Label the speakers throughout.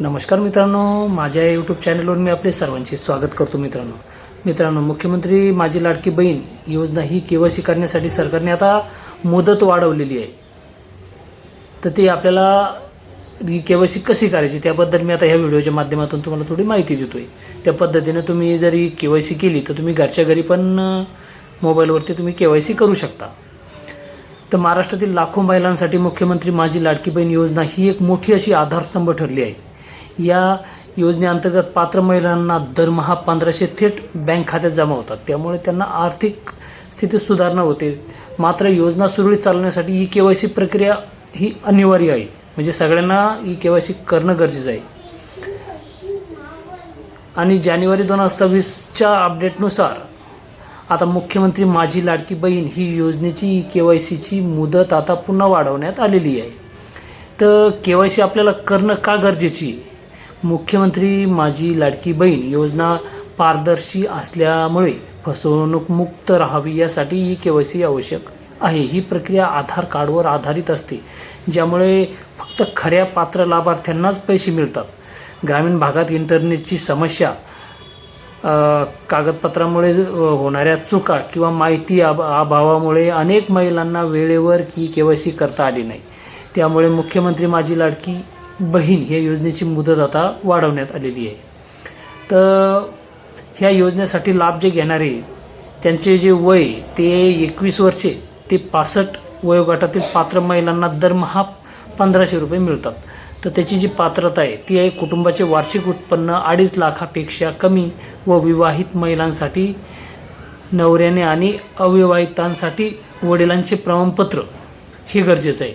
Speaker 1: नमस्कार मित्रांनो, माझ्या यूट्यूब चॅनलवर मी आपले सर्वांचे स्वागत करतो। मित्रांनो, मुख्यमंत्री माझी लाडकी बहीण योजना ही केवायसी करण्यासाठी सरकारने आता मुदत वाढवलेली आहे। तर ते आपल्याला ही केवायसी कशी करायची त्याबद्दल मी आता ह्या व्हिडिओच्या माध्यमातून तुम्हाला थोडी माहिती देतोय। त्या पद्धतीने तुम्ही जर ही केवायसी केली तर तुम्ही घरच्या घरी पण मोबाईलवरती तुम्ही केवायसी करू शकता। तर महाराष्ट्रातील लाखो महिलांसाठी मुख्यमंत्री माझी लाडकी बहीण योजना ही एक मोठी अशी आधारस्तंभ ठरली आहे। या योजनेअंतर्गत पात्र महिलांना दरमहा 1500 थेट बँक खात्यात जमा होतात, त्यामुळे त्यांना आर्थिक स्थितीत सुधारणा होते। मात्र योजना सुरळीत चालवण्यासाठी ही केवायसी प्रक्रिया ही अनिवार्य आहे, म्हणजे सगळ्यांना ही केवायसी करणं गरजेचं आहे। आणि जानेवारी 2026च्या अपडेटनुसार आता मुख्यमंत्री माझी लाडकी बहीण ही योजनेची केवायसीची मुदत आता पुन्हा वाढवण्यात आलेली आहे। तर केवायसी आपल्याला करणं का गरजेची? मुख्यमंत्री माझी लाडकी बहीण योजना पारदर्शी असल्यामुळे फसवणूक मुक्त राहावी यासाठी ही केवायसी आवश्यक आहे। ही प्रक्रिया आधार कार्डवर आधारित असते, ज्यामुळे फक्त खऱ्या पात्र लाभार्थ्यांनाच पैसे मिळतात। ग्रामीण भागात इंटरनेटची समस्या, कागदपत्रामुळे होणाऱ्या चुका किंवा माहिती अभावामुळे अनेक महिलांना वेळेवर ही केवायसी करता आली नाही। त्यामुळे मुख्यमंत्री माझी लाडकी बहीण या योजनेची मुदत आता वाढवण्यात आलेली आहे। तर ह्या योजनेसाठी लाभ जे घेणारे त्यांचे जे वय ते 21 वर्षे ते 65 वयोगटातील पात्र महिलांना दरमहा 1500 रुपये मिळतात। तर त्याची जी पात्रता आहे ती आहे कुटुंबाचे वार्षिक उत्पन्न 2.5 लाखापेक्षा कमी व विवाहित महिलांसाठी नवऱ्याने आणि अविवाहितांसाठी वडिलांचे प्रमाणपत्र हे गरजेचं आहे।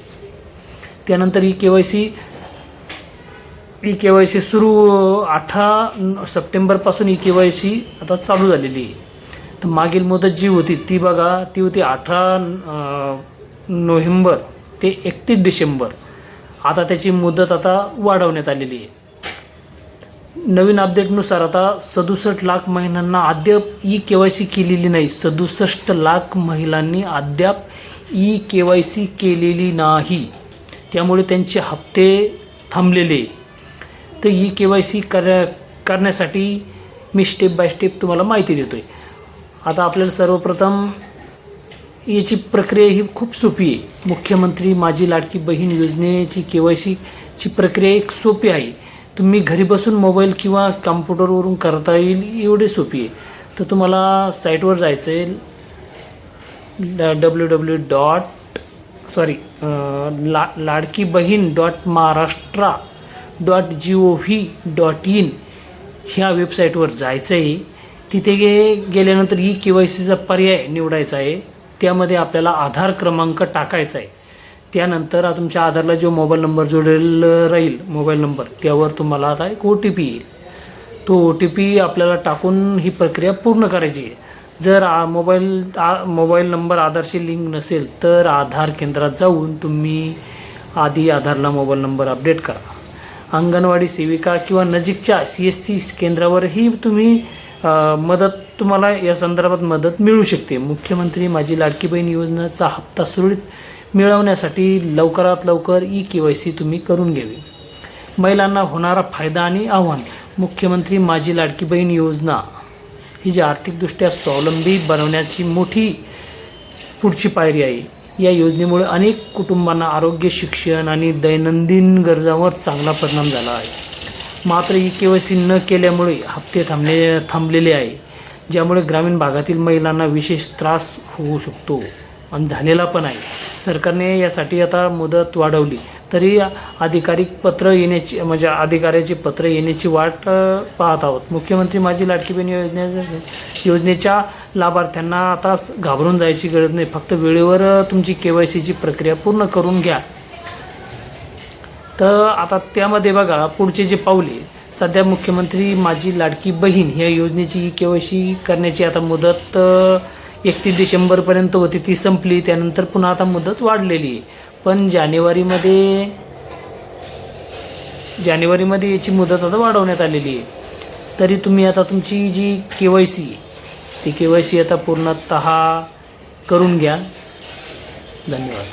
Speaker 1: त्यानंतर ही केवायसी सुरू 18 सप्टेंबरपासून ही केवायसी आता चालू झालेली आहे। तर मागील मुदत जी होती ती होती 18 नोव्हेंबर ते 31 डिसेंबर। आता त्याची मुदत आता वाढवण्यात आलेली आहे। नवीन अपडेटनुसार आता 67 लाख महिलांना अद्याप ई केवायसी केलेली नाही। 67 लाख महिलांनी अद्याप ई केवायसी केलेली नाही, त्यामुळे त्यांचे हप्ते थांबलेले। तर ई केवायसी करण्यासाठी मी स्टेप बाय स्टेप तुम्हाला माहिती देतोय। आता आपल्याला सर्वप्रथम याची प्रक्रिया ही खूप सोपी आहे। मुख्यमंत्री माझी लाडकी बहीण योजनेची केवायसीची प्रक्रिया एक सोपी आहे। तुम्ही घरी बसून मोबाईल किंवा कॉम्प्युटरवरून करता येईल एवढी सोपी आहे। तर तुम्हाला साईटवर जायचं आहे ladkibaheen.maharashtra.gov.in ह्या वेबसाईटवर जायचं आहे। तिथे गेल्यानंतर ई केवायसीचा पर्याय निवडायचा आहे। त्यामध्ये आपल्याला आधार क्रमांक टाकायचा आहे। त्यानंतर तुमच्या आधारला जो मोबाईल नंबर जोडलेला राहील मोबाईल नंबर, त्यावर तुम्हाला आता एक OTP येईल। तो OTP आपल्याला टाकून ही प्रक्रिया पूर्ण करायची आहे। जर मोबाईल नंबर आधारशी लिंक नसेल तर आधार केंद्रात जाऊन तुम्ही आधी आधारला मोबाईल नंबर अपडेट करा। अंगणवाडी सेविका किंवा नजीकच्या CSC केंद्रावरही तुम्हाला या संदर्भात मदत मिळू शकते। मुख्यमंत्री माझी लाडकी बहीण योजनेचा हप्ता सुरळीत मिळवण्यासाठी लवकरात लवकर ई केवायसी तुम्ही करून घ्यावी। महिलांना होणारा फायदा आणि आव्हान। मुख्यमंत्री माझी लाडकी बहीण योजना ही जी आर्थिकदृष्ट्या स्वावलंबी बनवण्याची मोठी पुढची पायरी आहे। या योजनेमुळे अनेक कुटुंबांना आरोग्य, शिक्षण आणि दैनंदिन गरजांवर चांगला परिणाम झाला आहे। मात्र ई केवायसी न केल्यामुळे हप्ते थांबलेले आहे, ज्यामुळे ग्रामीण भागातील महिलांना विशेष त्रास होऊ शकतो आणि झालेला पण आहे। सरकारने यासाठी आता मुदत वाढवली तरी अधिकाऱ्याचे पत्र येण्याची वाट पाहत आहोत। मुख्यमंत्री माझी लाडकी बहीण योजनेच्या लाभार्थ्यांना आता घाबरून जायची गरज नाही। फक्त वेळेवर तुमची केवायसीची प्रक्रिया पूर्ण करून घ्या। तर आता त्यामध्ये बघा पुढचे जे पाऊले, सध्या मुख्यमंत्री माझी लाडकी बहीण ह्या योजनेची केवायसी करण्याची आता मुदत 31 डिसेंबरपर्यंत होती, ती संपली। त्यानंतर पुन्हा आता मुदत वाढलेली आहे, पण जानेवारीमध्ये याची मुदत आता वाढवण्यात आलेली आहे। तरी तुम्ही आता तुमची जी केवायसी आता पूर्णतः करून घ्या। धन्यवाद।